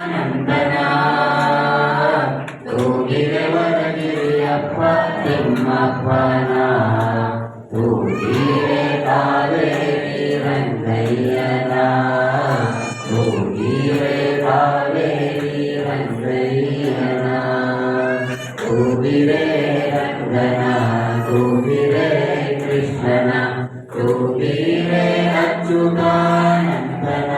ನಂದನ ತೂಗಿರೆವರಗಿರಿಯಪ್ಪ ತಿಮ್ಮಪ್ಪನ ತೂಗಿರೆ ಕಾವೇರಿ ರಂಗಯ್ಯನ ತೂಗಿರೆ ಕಾವೇರಿ ರಂಗಯ್ಯನ ತೂಗಿರೆ ರಂಗನ ತೂಗಿರೆ ಕೃಷ್ಣನ ತೂಗಿರೆ ಅಚ್ಯುತಾನಂದನ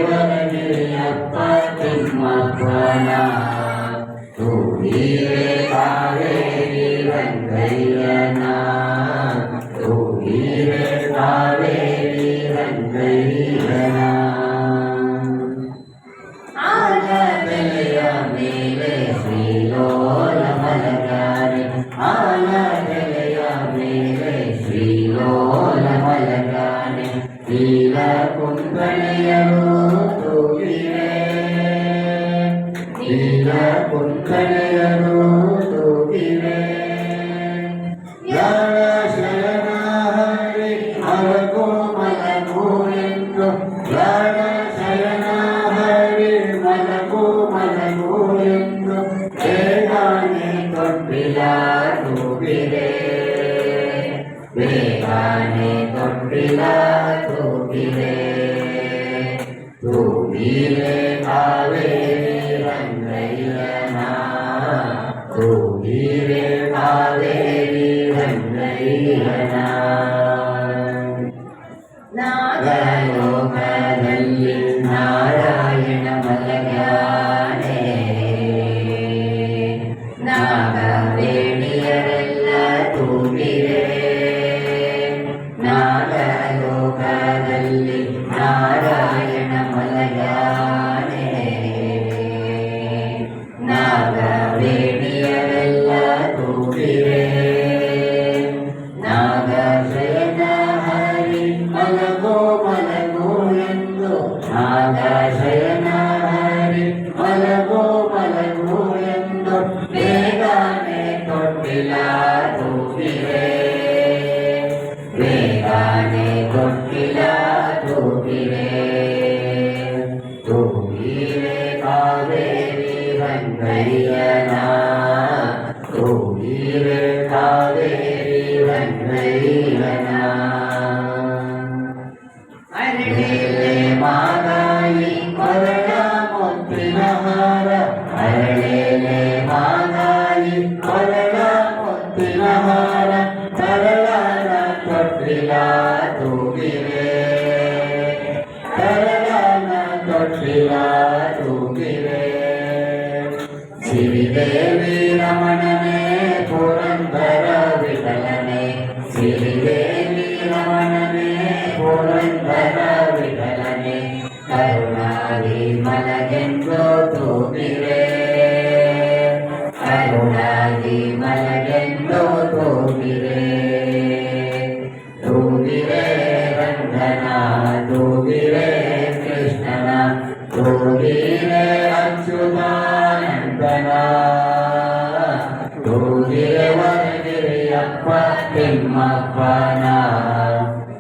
ತೂಗಿರೆವರಗಿರಿಯಪ್ಪ ತಿಮ್ಮಪ್ಪನ ತೂಗಿರೆ ಕಾವೇರಿ ರಂಗಯ್ಯನ ತೂಗಿರೆ ಕಾವೇರಿ ರಂಗಯ್ಯನ ಆಲದೆಲೆಯ ಮೇಲೆ ಶ್ರೀಲೋಲ ಮಲಗಾರೆ ಆಲದೆಲೆಯ ಮೇಲೆ ಶ್ರೀಲೋಲ ಮಲಗಾರೆ ನೀಲ ಕುಂಕಣೆಯರು ತೂಗಿರೆ ನೀಲ ಕುಂಕಣೆಯರು ತೂಗಿರೆ ಯಾರ ಶಯನ ಹರಿ ಮಲಗೋ ಮಲಗೋ ಎಂದು ಯಾರ ಶಯನ ಹರಿ ಮಲಗೋ ಮಲಗೋ ಎಂದು ಬೇಗನೆ ತೊಟ್ಟಿಲ ತೂಗಿರೆ ಬೇಗನೆ ತೊಟ್ಟಿಲ ತೂಗಿರೆ ತೂಗಿರೆ ಕಾವೇರಿ ರಂಗಯ್ಯನ ತೂಗಿರೆ ಕಾವೇರಿ ರಂಗಯ್ಯನ ನಾಗಲೋಕದಲ್ಲಿ ನಾರಾಯಣ ಮಲಗ್ಯಾನೆ ನಾಗವೇಣಿಯರೆಲ್ಲ ತೂಗಿರೆ ನಾಗಲೋಕದಲ್ಲಿ ನಾರಾಯಣ ಮಲಗ್ಯಾನೆ ನಾಗವೇಣಿಯರೆಲ್ಲ ತೂಗಿರೆ ನಾಗಶಯನ ಹರಿ ಮಲಗೋ ಮಲಗೋ ಎಂದು ನಾಗಶಯನ ಹರಿ ಮಲಗೋ ಮಲಗೋ ಎಂದು ಬೇಗನೆ ತೊಟ್ಟಿಲ ತೂಗಿರೆ ಬೇಗನೆ ತೊಟ್ಟಿಲ ತೂಗಿರೆ ತೂಗಿರೆ ಕಾವೇರಿ ರಂಗಯ್ಯನ ತೂಗಿರೆ ಕಾವೇರಿ ರಂಗಯ್ಯನ ಅರಳೆಲೆ ಮಾಗಾಯಿ ಕೊರಳ ಮುತ್ತಿನ ಹಾರ ಅರಳೆಲೆ ಮಾಗಾಯಿ ಕೊರಳ ಮುತ್ತಿನ ಹಾರ ತರಳನ ತೊಟ್ಟಿಲ ತೂಗಿರೆ ತರಳನ ತೊಟ್ಟಿಲ ತೂಗಿರೆ ಸಿರಿದೇವಿ ರಮಣನೆ ಪುರಂದರ ವಿಠಲನೆ ಸಿರಿದೇವಿ ರಮಣನೆ ಪುರಂದರ ವಿಠಲನೆ ಕರುಣಾದಿ ಮಲಗೆಂದು ತೂಗಿರೆ ಕರುಣಾದಿ ಮಲಗೆಂದು ತೂಗಿರೆ ತೂಗಿರೆ ರಂಗನ ತೂಗಿರೆ ಕೃಷ್ಣನ ತೂಗಿರೆ ಅಚ್ಯುತಾನಂದನ ತೂಗಿರೆ ವರಗಿರಿಯಪ್ಪ ತಿಮ್ಮಪ್ಪನ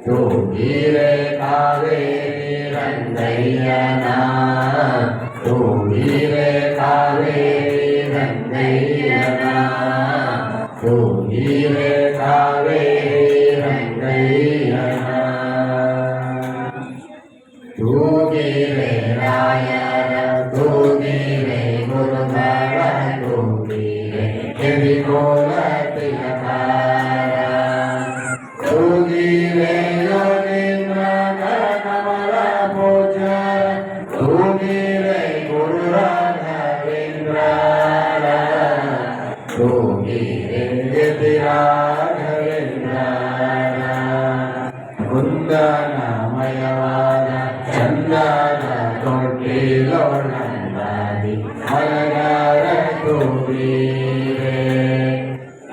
ತೂಗಿರೆ ಕಾವೇರಿ ರಂಗಯ್ಯನ ತೂಗಿರೆ ಕಾವೇರಿ ರಂಗಯ್ಯನ ತೂಗಿರೆ ಕಾವೇರಿ ರಂಗಯ್ಯನ ತೂಗಿರೆ ರಾಯರ ತೂಗಿರೆ ಗುರುಗಳ ತೂಗಿರೆ ಕೆರಿಗೋಲ ತಿಲಕಾರ ತೂಗಿರೆ ಯೋಗೇಂದ್ರ ಕಮಲ ಪೂಜಾರ ತೂಗಿರೆ ಗುರು ರಾಘವೇಂದ್ರ ತೂಗಿರೆ ಯತಿ ರಾಘವೇಂದ್ರ ಕುಂದನಮಯವಾದ ಚಂದದ ತೊಟ್ಟಿಲೊಳಂದಾದಿ ಮಲಗಾರ ತೂಗಿರೆ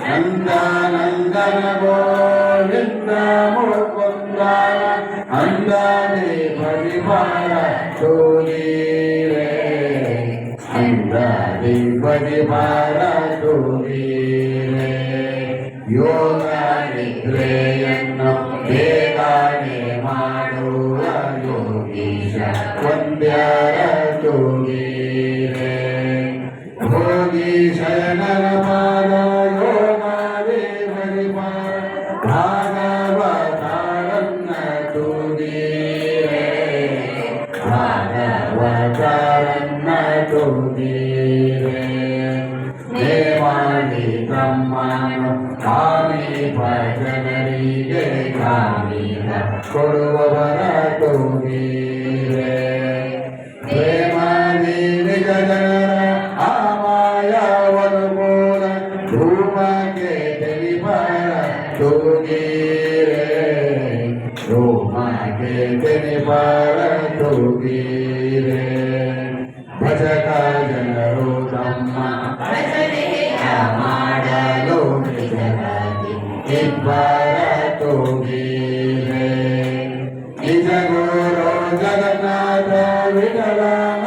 ನಂದನಂದನ ಗೋವಿಂದ ಮುಕುಂದನ ಅಂದಾದಿ ಪರಿವಾರ ತೂಗಿರೆ ಅಂದಾದಿ ಪರಿವಾರ ತೂಗಿರೆ ಯೋಗ ನಿದ್ರೆಯನ್ನು ಬೇಗನೆ ಮಾಡುವ ಯೋಗೀಶ ವಂದ್ಯರ ತೂಗೀರೆ ಭೋಗಿ ಶಯನನ ಪಾದ ಯೋಗಾದಿ ಪರಿಪಾಲ ಭಾಗವತಾರನ್ನ ತೂಗೀರೆ ಭಾಗವತಾರನ್ನ ತೂಗೀರೆ ದೇವಾದಿ ಬ್ರಹ್ಮನು ಕಾಮಿ ಭಜನರಿಗೆ ಕಾಮಿನ ಕೊಡುವವರ ತೂಗೀರೆ ಪ್ರೇಮಾದಿ ನಿಜ ಜನರ ಆಮಾಯವನು ಮೂಲ ಧೂಮಕ್ಕೆ ತೆಲಿಬರ ತೂಗೀರೆ ಧೂಮಕ್ಕೆ ತೆಲಿಬರ ತೂಗೀರೆ ಭಜಕ ಜನರು ತಮ್ಮ ಮಾಡಲು ನಿಜವಾಗಿ ಇಬ್ಬರ ತೂಗೀರೆ ನಿಜ ಗುರು ಜಗನ್ನಾಥ ವಿಠಲನ